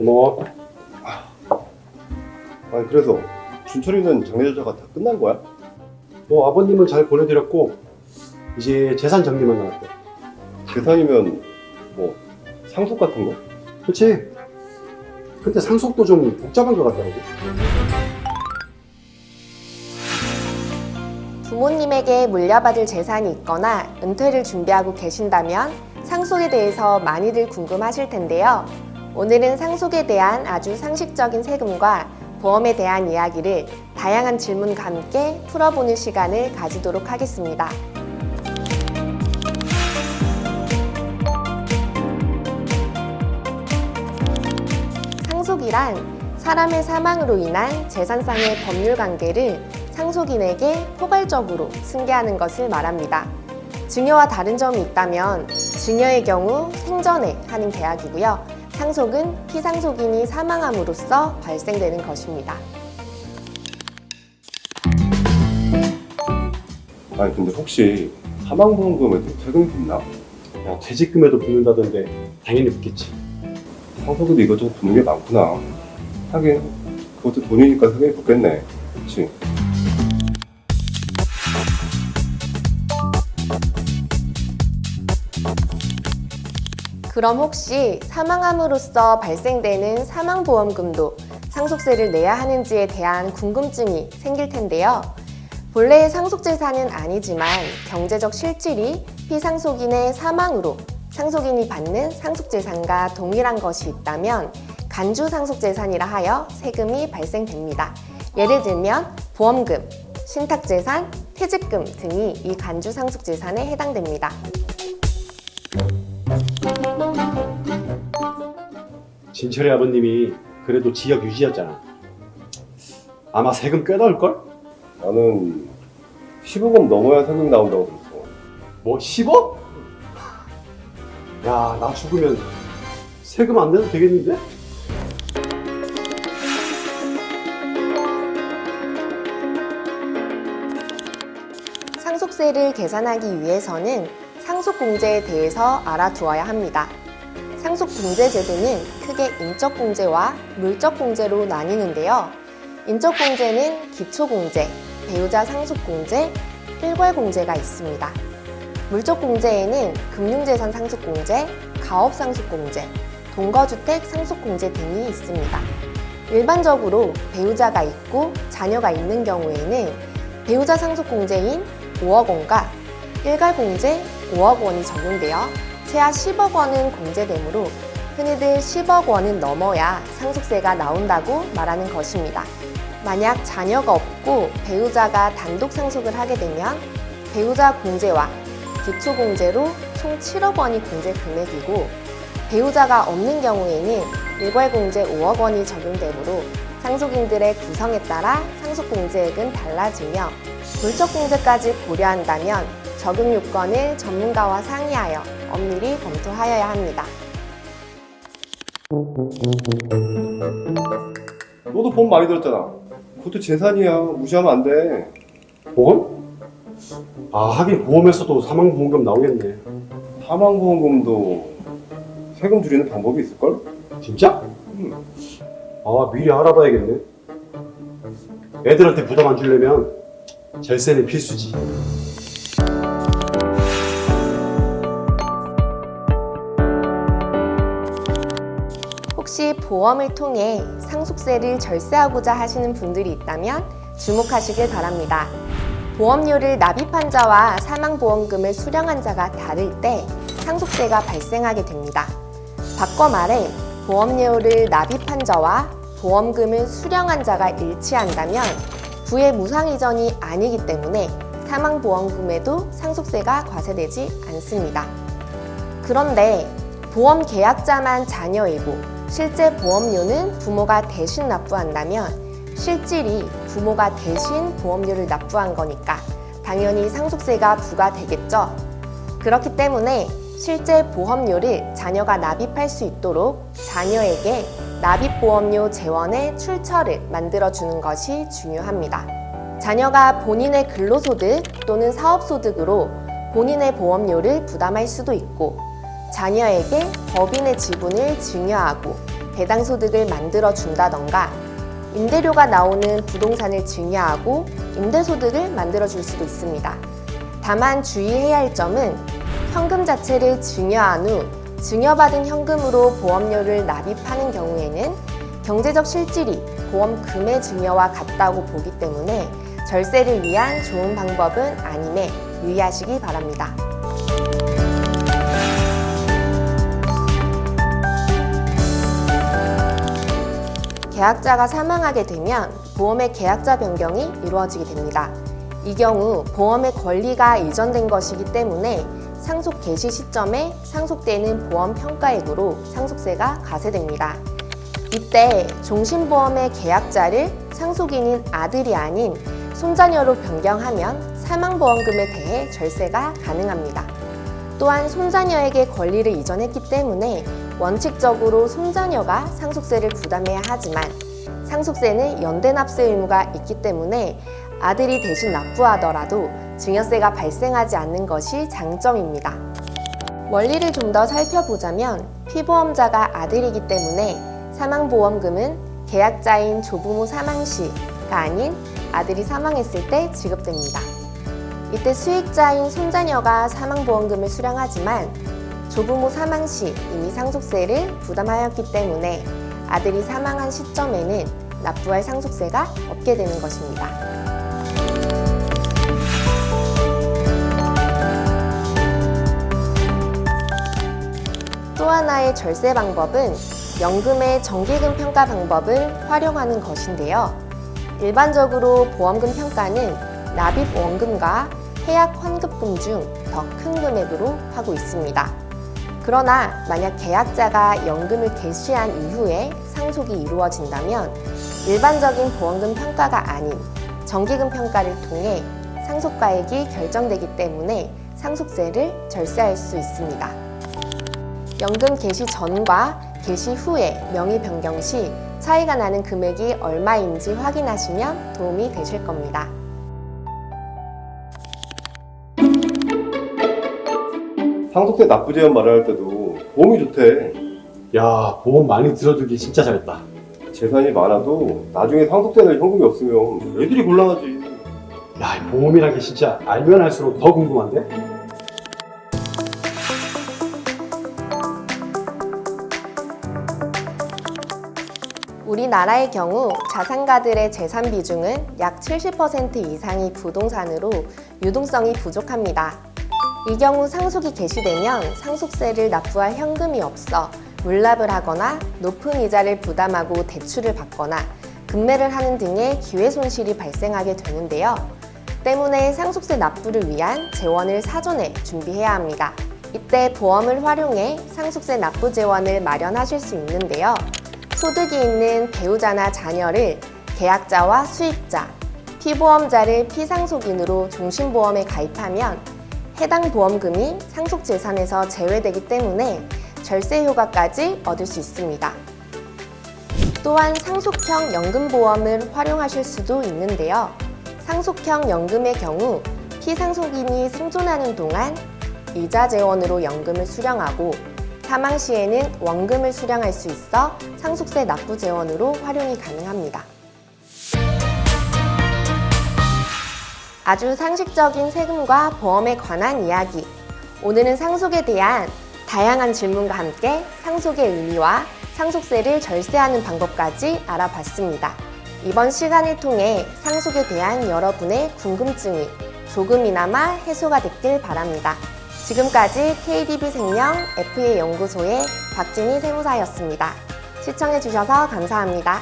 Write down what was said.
고마워. 아니 그래서 준철이는 장례전자가 다 끝난 거야? 뭐 아버님은 잘 보내드렸고 이제 재산 정리만 남았대. 재산이면 뭐 상속 같은 거? 그렇지. 근데 상속도 좀 복잡한 것 같더라고. 부모님에게 물려받을 재산이 있거나 은퇴를 준비하고 계신다면 상속에 대해서 많이들 궁금하실 텐데요. 오늘은 상속에 대한 아주 상식적인 세금과 보험에 대한 이야기를 다양한 질문과 함께 풀어보는 시간을 가지도록 하겠습니다. 상속이란 사람의 사망으로 인한 재산상의 법률 관계를 상속인에게 포괄적으로 승계하는 것을 말합니다. 증여와 다른 점이 있다면 증여의 경우 생전에 하는 계약이고요. 상속은 피상속인이 사망함으로써 발생되는 것입니다. 아니 근데 혹시 사망보험금에도 세금이 붙나? 야, 퇴직금에도 붙는다던데 당연히 붙겠지. 상속에도 이것저것 붙는 게 많구나. 하긴 그것도 돈이니까 세금이 붙겠네. 그치? 그럼 혹시 사망함으로써 발생되는 사망보험금도 상속세를 내야 하는지에 대한 궁금증이 생길 텐데요. 본래의 상속재산은 아니지만 경제적 실질이 피상속인의 사망으로 상속인이 받는 상속재산과 동일한 것이 있다면 간주상속재산이라 하여 세금이 발생됩니다. 예를 들면 보험금, 신탁재산, 퇴직금 등이 이 간주상속재산에 해당됩니다. 진철이 아버님이 그래도 지역 유지였잖아. 아마 세금 꽤 나올걸? 나는 15억 넘어야 세금이 나온다고 들었어. 뭐 10억? 야, 나 죽으면 세금 안 내도 되겠는데? 상속세를 계산하기 위해서는 상속공제에 대해서 알아두어야 합니다. 상속공제제도는 크게 인적공제와 물적공제로 나뉘는데요. 인적공제는 기초공제, 배우자 상속공제, 일괄공제가 있습니다. 물적공제에는 금융재산 상속공제, 가업상속공제, 동거주택 상속공제 등이 있습니다. 일반적으로 배우자가 있고 자녀가 있는 경우에는 배우자 상속공제인 5억 원과 일괄공제 5억 원이 적용되어 최하 10억 원은 공제되므로 흔히들 10억 원은 넘어야 상속세가 나온다고 말하는 것입니다. 만약 자녀가 없고 배우자가 단독 상속을 하게 되면 배우자 공제와 기초공제로 총 7억 원이 공제 금액이고 배우자가 없는 경우에는 일괄공제 5억 원이 적용되므로 상속인들의 구성에 따라 상속공제액은 달라지며 물적공제까지 고려한다면 적용 요건을 전문가와 상의하여 엄밀히 검토하여야 합니다. 너도 보험 많이 들었잖아. 그것도 재산이야. 무시하면 안 돼. 보험? 아, 하긴 보험에서도 사망보험금 나오겠네. 사망보험금도 세금 줄이는 방법이 있을걸? 진짜? 아, 미리 알아봐야겠네. 애들한테 부담 안 주려면 절세는 필수지. 혹시 보험을 통해 상속세를 절세하고자 하시는 분들이 있다면 주목하시길 바랍니다. 보험료를 납입한 자와 사망보험금을 수령한 자가 다를 때 상속세가 발생하게 됩니다. 바꿔 말해 보험료를 납입한 자와 보험금을 수령한 자가 일치한다면 부의 무상 이전이 아니기 때문에 사망보험금에도 상속세가 과세되지 않습니다. 그런데 보험 계약자만 자녀이고 실제 보험료는 부모가 대신 납부한다면 실질이 부모가 대신 보험료를 납부한 거니까 당연히 상속세가 부과되겠죠. 그렇기 때문에 실제 보험료를 자녀가 납입할 수 있도록 자녀에게 납입보험료 재원의 출처를 만들어주는 것이 중요합니다. 자녀가 본인의 근로소득 또는 사업소득으로 본인의 보험료를 부담할 수도 있고 자녀에게 법인의 지분을 증여하고 배당소득을 만들어 준다던가 임대료가 나오는 부동산을 증여하고 임대소득을 만들어 줄 수도 있습니다. 다만 주의해야 할 점은 현금 자체를 증여한 후 증여받은 현금으로 보험료를 납입하는 경우에는 경제적 실질이 보험금의 증여와 같다고 보기 때문에 절세를 위한 좋은 방법은 아님에 유의하시기 바랍니다. 계약자가 사망하게 되면 보험의 계약자 변경이 이루어지게 됩니다. 이 경우 보험의 권리가 이전된 것이기 때문에 상속 개시 시점에 상속되는 보험 평가액으로 상속세가 가세됩니다. 이때 종신보험의 계약자를 상속인인 아들이 아닌 손자녀로 변경하면 사망보험금에 대해 절세가 가능합니다. 또한 손자녀에게 권리를 이전했기 때문에 원칙적으로 손자녀가 상속세를 부담해야 하지만 상속세는 연대납세 의무가 있기 때문에 아들이 대신 납부하더라도 증여세가 발생하지 않는 것이 장점입니다. 원리를 좀 더 살펴보자면 피보험자가 아들이기 때문에 사망보험금은 계약자인 조부모 사망 시가 아닌 아들이 사망했을 때 지급됩니다. 이때 수익자인 손자녀가 사망보험금을 수령하지만 조부모 사망 시 이미 상속세를 부담하였기 때문에 아들이 사망한 시점에는 납부할 상속세가 없게 되는 것입니다. 또 하나의 절세 방법은 연금의 정기금 평가 방법을 활용하는 것인데요. 일반적으로 보험금 평가는 납입 원금과 해약 환급금 중 더 큰 금액으로 하고 있습니다. 그러나 만약 계약자가 연금을 개시한 이후에 상속이 이루어진다면 일반적인 보험금 평가가 아닌 정기금 평가를 통해 상속가액이 결정되기 때문에 상속세를 절세할 수 있습니다. 연금 개시 전과 개시 후에 명의 변경 시 차이가 나는 금액이 얼마인지 확인하시면 도움이 되실 겁니다. 상속세 납부 제한 말할 때도 보험이 좋대. 야, 보험 많이 들어두기 진짜 잘했다. 재산이 많아도 나중에 상속세 낼 현금이 없으면 애들이 곤란하지. 야, 이 보험이란 게 진짜 알면 알수록 더 궁금한데? 우리나라의 경우 자산가들의 재산 비중은 약 70% 이상이 부동산으로 유동성이 부족합니다. 이 경우 상속이 개시되면 상속세를 납부할 현금이 없어 물납을 하거나 높은 이자를 부담하고 대출을 받거나 급매를 하는 등의 기회 손실이 발생하게 되는데요. 때문에 상속세 납부를 위한 재원을 사전에 준비해야 합니다. 이때 보험을 활용해 상속세 납부 재원을 마련하실 수 있는데요. 소득이 있는 배우자나 자녀를 계약자와 수익자, 피보험자를 피상속인으로 종신보험에 가입하면 해당 보험금이 상속재산에서 제외되기 때문에 절세 효과까지 얻을 수 있습니다. 또한 상속형 연금보험을 활용하실 수도 있는데요. 상속형 연금의 경우 피상속인이 생존하는 동안 이자 재원으로 연금을 수령하고 사망 시에는 원금을 수령할 수 있어 상속세 납부 재원으로 활용이 가능합니다. 아주 상식적인 세금과 보험에 관한 이야기. 오늘은 상속에 대한 다양한 질문과 함께 상속의 의미와 상속세를 절세하는 방법까지 알아봤습니다. 이번 시간을 통해 상속에 대한 여러분의 궁금증이 조금이나마 해소가 됐길 바랍니다. 지금까지 KDB생명 FA연구소의 박진희 세무사였습니다. 시청해주셔서 감사합니다.